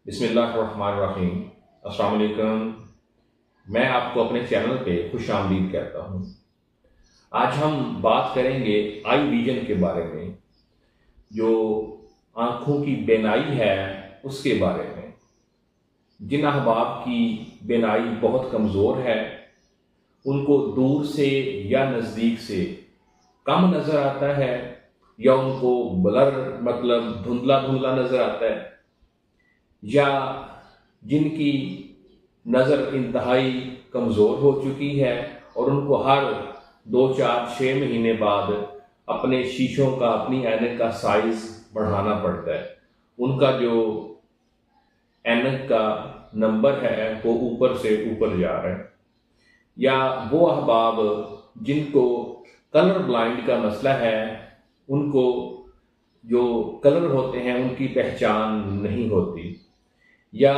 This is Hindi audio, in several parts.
बिस्मिल्लाहिर्रहमानिर्रहीम। अस्सलाम वालेकुम। मैं आपको अपने चैनल पे खुश आमदीद कहता हूँ। आज हम बात करेंगे आई विजन के बारे में, जो आँखों की बीनाई है उसके बारे में। जिन अहबाब की बीनाई बहुत कमज़ोर है, उनको दूर से या नज़दीक से कम नज़र आता है, या उनको ब्लर मतलब धुंधला धुंधला नज़र आता है, या जिनकी नज़र इंतहाई कमज़ोर हो चुकी है और उनको हर 2 4 6 महीने बाद अपने शीशों का, अपनी ऐनक का साइज़ बढ़ाना पड़ता है। उनका जो ऐनक का नंबर है वो ऊपर से ऊपर जा रहा है। या वो अहबाब जिनको कलर ब्लाइंड का मसला है, उनको जो कलर होते हैं उनकी पहचान नहीं होती। या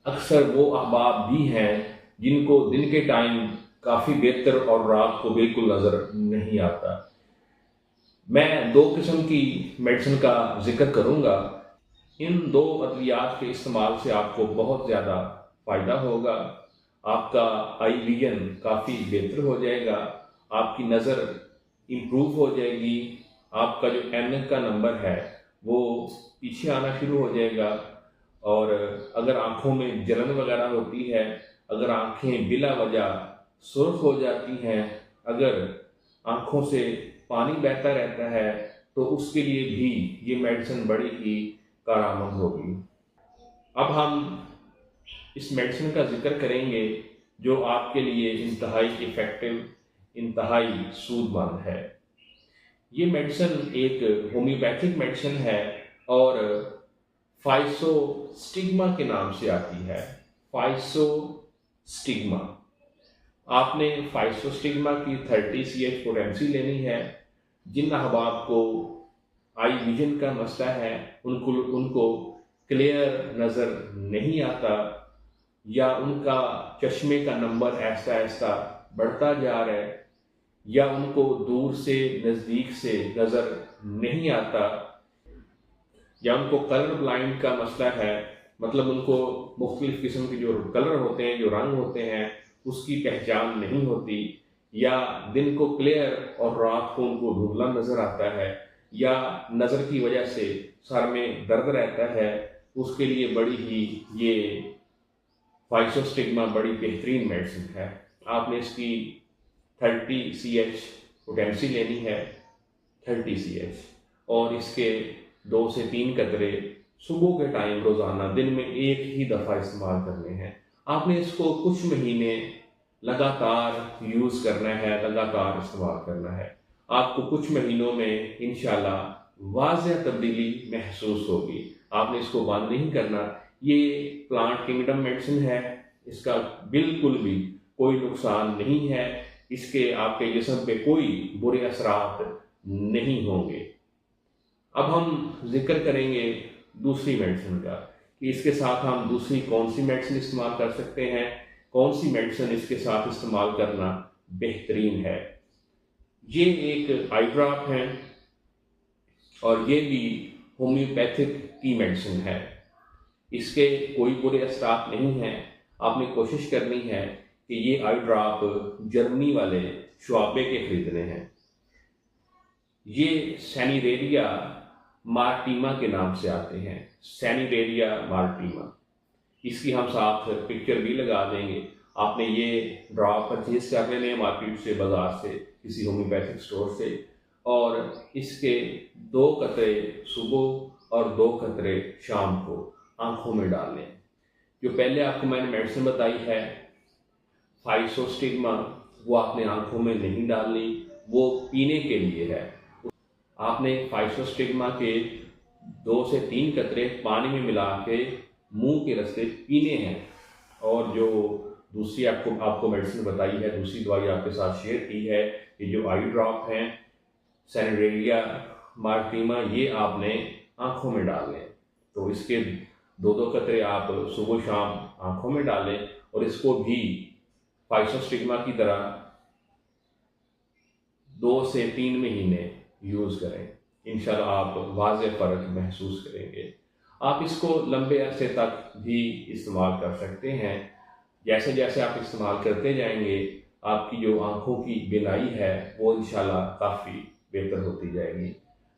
अक्सर वो अहबाब भी हैं जिनको दिन के टाइम काफ़ी बेहतर और रात को बिल्कुल नज़र नहीं आता। मैं 2 किस्म की मेडिसिन का जिक्र करूँगा। इन 2 अद्वियात के इस्तेमाल से आपको बहुत ज़्यादा फ़ायदा होगा। आपका आई विजन काफ़ी बेहतर हो जाएगा, आपकी नज़र इम्प्रूव हो जाएगी, आपका जो ऐनक का नंबर है वो पीछे आना शुरू हो जाएगा। और अगर आँखों में जलन वगैरह होती है, अगर आँखें बिला वजह सुर्ख हो जाती हैं, अगर आँखों से पानी बहता रहता है, तो उसके लिए भी ये मेडिसिन बड़ी ही कारआमद होगी। अब हम इस मेडिसिन का जिक्र करेंगे जो आपके लिए इंतहाई इफ़ेक्टिव, इंतहाई सूदमंद है। ये मेडिसिन एक होम्योपैथिक मेडिसिन है और फाइसोस्टिग्मा के नाम से आती है। फाइसोस्टिग्मा। आपने फाइसोस्टिग्मा की 30 CH पोटेंसी लेनी है। जिन अहबाब को आई विजन का मसला है, उनको क्लियर नज़र नहीं आता, या उनका चश्मे का नंबर ऐसा ऐसा बढ़ता जा रहा है, या उनको दूर से नज़दीक से नज़र नहीं आता, या उनको कलर ब्लाइंड का मसला है, मतलब उनको मुख्तलिफ़ किस्म के जो कलर होते हैं, जो रंग होते हैं, उसकी पहचान नहीं होती, या दिन को क्लियर और रात को उनको धुंधला नज़र आता है, या नज़र की वजह से सर में दर्द रहता है, उसके लिए बड़ी ही ये फाइसोस्टिग्मा बड़ी बेहतरीन मेडिसिन है। आपने इसकी 30 CH पोटेंसी लेनी है, 30 CH, और इसके 2 से 3 कतरे सुबह के टाइम रोज़ाना दिन में एक ही दफ़ा इस्तेमाल करने हैं। आपने इसको कुछ महीने लगातार यूज़ करना है, लगातार इस्तेमाल करना है। आपको कुछ महीनों में इंशाल्लाह वाज़ह तब्दीली महसूस होगी। आपने इसको बंद नहीं करना। ये प्लांट किंगडम मेडिसिन है, इसका बिल्कुल भी कोई नुकसान नहीं है, इसके आपके जिस्म पे कोई बुरे असरात नहीं होंगे। अब हम जिक्र करेंगे दूसरी मेडिसिन का कि इसके साथ हम दूसरी कौन सी मेडिसिन इस्तेमाल कर सकते हैं, कौन सी मेडिसिन इसके साथ इस्तेमाल करना बेहतरीन है। ये एक आई ड्रॉप है और ये भी होम्योपैथिक की मेडिसिन है। इसके कोई बुरे असरात नहीं हैं। आपने कोशिश करनी है कि ये आई ड्रॉप जर्मनी वाले शुआबे के खरीदने हैं। ये सैनिरेरिया मार्टीमा के नाम से आते हैं, सैनिरेरिया मार्टीमा। इसकी हम साथ पिक्चर भी लगा देंगे। आपने ये ड्रॉप परचेज कर लेने हैं मार्केट से, बाज़ार से, किसी होम्योपैथिक स्टोर से, और इसके 2 कतरे सुबह और 2 कतरे शाम को आँखों में डाल लें। जो पहले आपको मैंने मेडिसिन बताई है फाइसोस्टिग्मा, वो आपने आँखों में नहीं डालनी, वो पीने के लिए है। आपने फाइसोस्टिग्मा के 2 से 3 कतरे पानी में मिला के मुंह के रास्ते पीने हैं। और जो दूसरी आपको मेडिसिन बताई है, दूसरी दवाई आपके साथ शेयर की है, ये जो आई ड्रॉप हैं सैनिरेरिया मार्टीमा, ये आपने आँखों में डालने। तो इसके 2 कतरे आप सुबह शाम आँखों में डालें, और इसको भी फाइसोस्टिग्मा की तरह 2 से 3 महीने यूज़ करें। इंशाल्लाह आप वाज़ेह फ़र्क महसूस करेंगे। आप इसको लंबे अरसे तक भी इस्तेमाल कर सकते हैं। जैसे जैसे आप इस्तेमाल करते जाएंगे आपकी जो आंखों की बीनाई है वो इंशाल्लाह काफ़ी बेहतर होती जाएगी।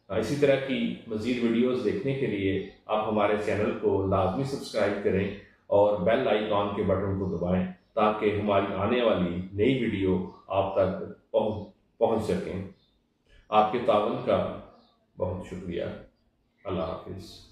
इसी तरह की मज़ीद वीडियोस देखने के लिए आप हमारे चैनल को लाजमी सब्सक्राइब करें और बेल आइकॉन के बटन को दबाएं ताकि हमारी आने वाली नई वीडियो आप तक पहुंच सकें। आपके तावन का बहुत शुक्रिया। अल्लाह हाफिज़।